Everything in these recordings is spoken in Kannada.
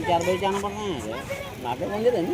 चार बजे जाना पड़ता है लाके मंदिर है ना।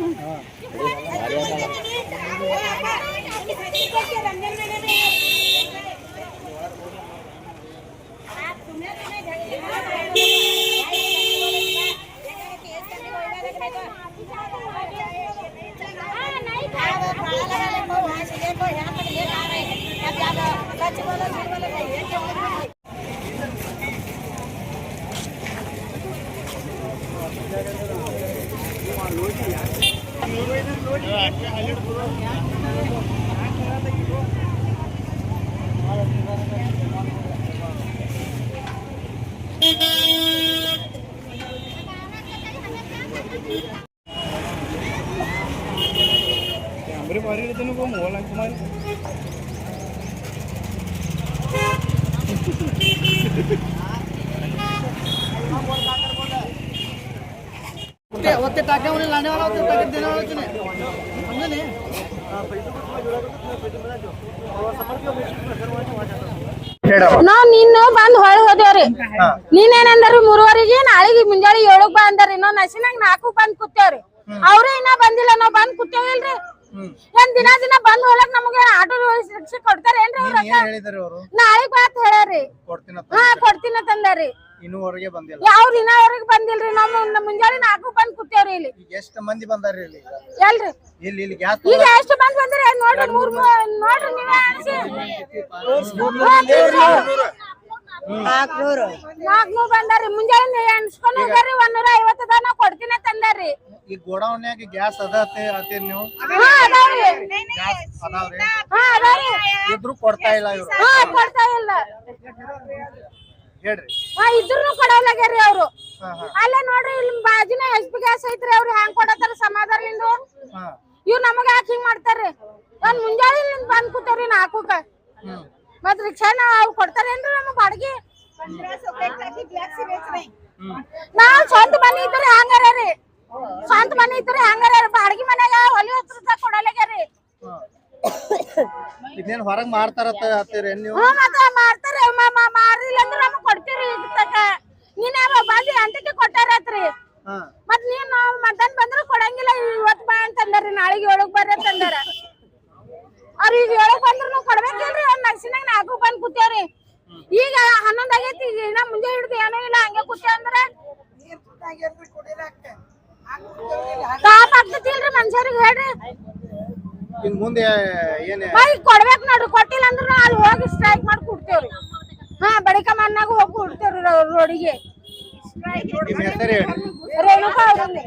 बारी को मोल कुमार होते टाके उन्हें लाने वाला होते टाके देने वाला होते समझे नहीं ನಾವ್ ನಿನ್ನ ಬಂದ್ ಹೊಳ ಹೋದೇವ್ರಿ ನೀನೇನಂದ್ರಿ 3:30ಗೆ ನಾಳೆಗೆ ಮುಂಜಾನೆ 7ಕ್ಕೆ ಬಾ ಅಂದಾರಿ ನಾವ್ ನಸಿನಾಗ 4ಕ್ಕೆ ಬಂದ್ ಕೂತೇವ್ರಿ ಅವ್ರೇ ಇನ್ನ ಬಂದಿಲ್ಲ ನಾವ್ ಬಂದ್ ಕೂತೇವಿಲ್ರಿ ಏನ್ ದಿನ ಬಂದ್ ಹೋಲಕ್ ನಮ್ಗೆ ಆಟೋ ರಿಕ್ಷಾ ಕೊಡ್ತಾರೇನ್ರಿ ಅವ್ರ ನಾಳೆಗ್ ಬಾ ಅಂತ ಹೇಳ್ಯಾರಿ ಕೊಡ್ತೀನ ತಂದಾರಿ ಇನ್ನೂವರೆಗೆ ಬಂದಿಲ್ಲ ಯಾವ್ದು ಇನ್ನವರೆಗೆ ಬಂದಿಲ್ರಿ ನಾವು ಮುಂಜಾನೆ 4ಕ್ಕೆ ಬಂದ್ ಕೂತೇವ್ರಿ ಇಲ್ಲಿ ಎಷ್ಟು ಮಂದಿ ಬಂದಾರಿ ಇಲ್ಲಿ ಎಲ್ರಿ ಇಲ್ಲಿ ಗ್ಯಾಸ್ ಈಗ ಎಷ್ಟು ಮಂದಿ ಬಂದ್ರಿ ನೋಡ್ರಿ ನೋಡ್ರಿ ನೀವೇ ಅನ್ಸಿ 400 ಬಂದಾರಿ ಮುಂಜಾನೆ ಎಣ್ಸ್ಕೊಂಡ್ ಹೋಗ್ಯಾರಿ 150 ದನ ಕೊಡ್ತೀನಿ ತಂದಾರಿ ಈ ಗೋಡೌನ್ಯಾಗ ಗ್ಯಾಸ್ ಅದೇ ನೀವು ಅದಾವ್ರಿ ಇದ್ರು ಕೊಡ್ತಾ ಇಲ್ಲ ಇವ್ರು ಕೊಡ್ತಾ ಇಲ್ಲ ಹೇಳ್ರಿ ಇದ್ರೂ ಕೊಡಲಾಗ್ಯಾರಿ ಅವ್ರು ಅಲ್ಲೇ ನೋಡ್ರಿ ಇಲ್ಲಿ ಬಾಜಿನ SP ಗ್ಯಾಸ್ ಐತ್ರಿ ಅವ್ರು ಹ್ಯಾಂಗ್ ಕೊಡತಾರ ಸಮಾಧಾನದಿಂದ ಇವ್ ನಮಗ ಯಾಕೆ ಹಿಂಗ್ ಮಾಡ್ತಾರ್ರಿ ನಾನ್ ಮುಂಜಾನೆ ಬಂದ್ ಕೂತಾರ್ರಿ 4ಕ್ಕೆ ಮತ್ ರಿಕ್ಷಾನ ಅವ್ರು ಕೊಡ್ತಾರೇನ್ರಿ ನಮಗ್ ಬಾಡಿಗೆ ನಾವ್ ಸ್ವಂತ ಮನಿ ಇದ್ರಿ ಹಂಗಾರಿ ಸ್ವಂತ ಮನಿ ಇದ್ರಿ ಹಂಗಾರಿ ಬಾಡಿಗೆ ಮನ್ಯಾಗ ಹೊಲಿ ಹತ್ರ ಕೊಡಲಾಗ್ಯಾರಿ ಇನ್ನೇನ್ ಹೊರಗ್ ಮಾರ್ತಾರತ್ತ ನೀವು ಮತ್ತೆ ಮಾಡ್ತಾರ ಮಾರಿಲ್ಲ ಅಂದ್ರೆ ನಮಗ್ ಕೊಡ್ತೀರಿ ನೀನೇ ಬಂದಿ ಅಂತಕ್ಕೆ ಕೊಟ್ಟಾರತ್ರಿ ಮತ್ ನೀನ್ ಮಧ್ಯಾಹ್ನ ಬಂದ್ರ ಕೊಡಂಗಿಲ್ಲ ಇವತ್ ಬಾ ಅಂತಂದಾರಿ ನಾಳೆಗೆ 7ಕ್ಕೆ ಬರ್ರಿ ಅಂತಂದಾರ ಅವ್ರ ಈಗ 7ಕ್ಕೆ ಬಂದ್ರು ಕೊಡ್ಬೇಕಿಲ್ರಿ ಒಂದ್ ನಗ್ಸಿನಾಗ 4ಕ್ಕೆ ಬಂದ್ ಕೂತೇವ್ರಿ ಈಗ 11 ಆಗೈತಿ ಈಗ ಇನ್ನ ಮುಂಜೆ ಹಿಡ್ದು ಏನೂ ಇಲ್ಲ ಹಂಗೆ ಕೂತೇವ್ ಅಂದ್ರ ತಾಪ್ ಆಗ್ತತಿಲ್ರಿ ಮನುಷ್ಯರಿಗೆ ಹೇಳ್ರಿ ಇನ್ ಮುಂದೆ ಏನೇ ಕೊಡ್ಬೇಕ್ ನೋಡ್ರಿ ಕೊಟ್ಟಿಲ್ಲ ಅಂದ್ರ ಅಲ್ಲಿ ಹೋಗಿ ಸ್ಟ್ರೈಕ್ ಮಾಡಿ ಕೊಡ್ತೇವ್ರಿ ಬಳಿಕ ಮನ್ನಾಗ ಹೋಗಿ ಕೊಡ್ತೇವ್ರಿ ರೋಡಿಗೆ ನಿಮ್ಮ ಹೆಸರು ಹೇಳಿ ರೇಣುಕಾ ಅವ್ರಲ್ಲಿ